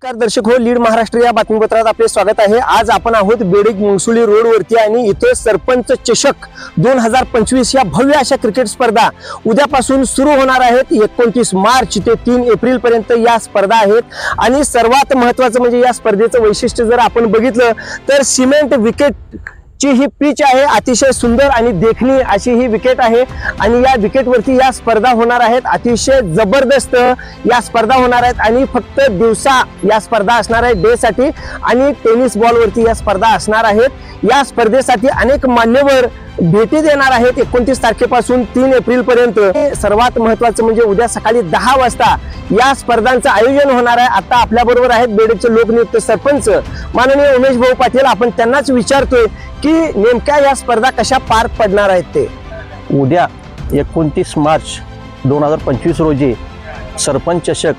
नमस्कार दर्शक हो, लीड महाराष्ट्र या बातमीपत्रात आपले स्वागत आहे। आज आपण आहोत बेडग मुंगसुळी रोड वरती आणि इथे सरपंच चषक 2025 या भव्य अशा क्रिकेट स्पर्धा उद्यापासून सुरू होणार आहेत। 29 मार्च ते 3 एप्रिल पर्यंत या स्पर्धा आहेत आणि सर्वात महत्त्वाचं म्हणजे या स्पर्धेचं वैशिष्ट्य जर आपण बघितलं तर सिमेंट विकेट ची ही पिच आहे। अतिशय सुंदर आणि देखणी अशी ही विकेट आहे आणि या विकेटवरती या स्पर्धा होणार आहेत। अतिशय जबरदस्त या स्पर्धा होणार आहेत आणि फक्त दिवसा या स्पर्धा असणार आहे, डे साठी, आणि टेनिस बॉल वरती या स्पर्धा असणार आहेत। या स्पर्धेसाठी अनेक मान्यवर भेटी देणार आहेत 29 तारखेपासून 3 एप्रिल पर्यंत। सर्वात महत्त्वाचं म्हणजे उद्या सकाळी 10 वाजता या स्पर्धांचं आयोजन होणार आहे। आता आपल्या बरोबर आहेत बेडगचे लोकनियुक्त सरपंच माननीय उमेश भाऊ पाटील। आपण त्यांनाच विचारतोय की नेमक्या या स्पर्धा कशा पार पडणार आहेत ते। उद्या 29 मार्च 2025 रोजी सरपंच चषक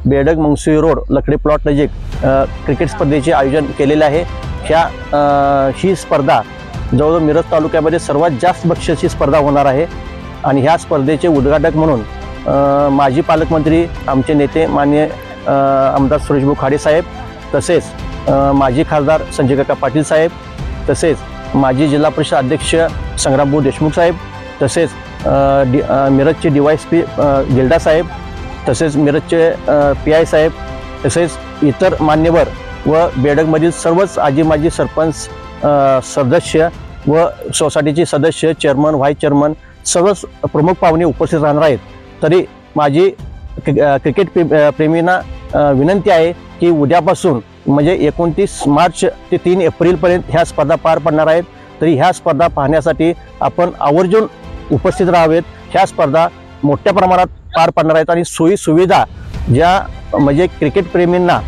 बेडग मुंगसुळी रोड लकडे प्लॉट नजीक क्रिकेट स्पर्धेचे आयोजन केलेले आहे। ही स्पर्धा जवळजवळ मिरज तालुक्यामध्ये सर्वात जास्त बक्षीसची स्पर्धा होणार आहे आणि ह्या स्पर्धेचे उद्घाटक म्हणून माजी पालकमंत्री आमचे नेते माननीय आमदार सुरेशभाऊ खाडे साहेब, तसेच माजी खासदार संजय काका पाटील साहेब, तसेच माजी जिल्हा परिषद अध्यक्ष संग्रामभाऊ देशमुख साहेब, तसेच मिरजचे DYSP गिल्डा साहेब, तसेच मिरजचे PI साहेब, तसेच इतर मान्यवर व बेडगमधील सर्वच आजी माजी सरपंच सदस्य व सोसायटीचे सदस्य, चेअरमन, व्हाईस चेअरमन, सर्वच प्रमुख पाहुणे उपस्थित राहणार आहेत। तरी माझी क्रिकेट प्रेमींना विनंती आहे की उद्यापासून म्हणजे 29 मार्च ते 3 एप्रिलपर्यंत ह्या स्पर्धा पार पडणार आहेत। तरी ह्या स्पर्धा पाहण्यासाठी आपण आवर्जून उपस्थित राहावेत। ह्या स्पर्धा मोठ्या प्रमाणात पार पडणार आहेत आणि सोयी सुविधा ज्या म्हणजे क्रिकेट प्रेमींना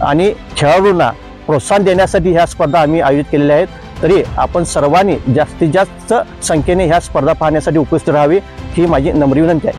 आणि खेळाडूंना प्रोत्साहन देण्यासाठी ह्या स्पर्धा आम्ही आयोजित केलेल्या आहेत। तरी आपण सर्वांनी जास्तीत जास्त संख्येने ह्या स्पर्धा पाहण्यासाठी उपस्थित राहावे ही माझी नम्र विनंती आहे।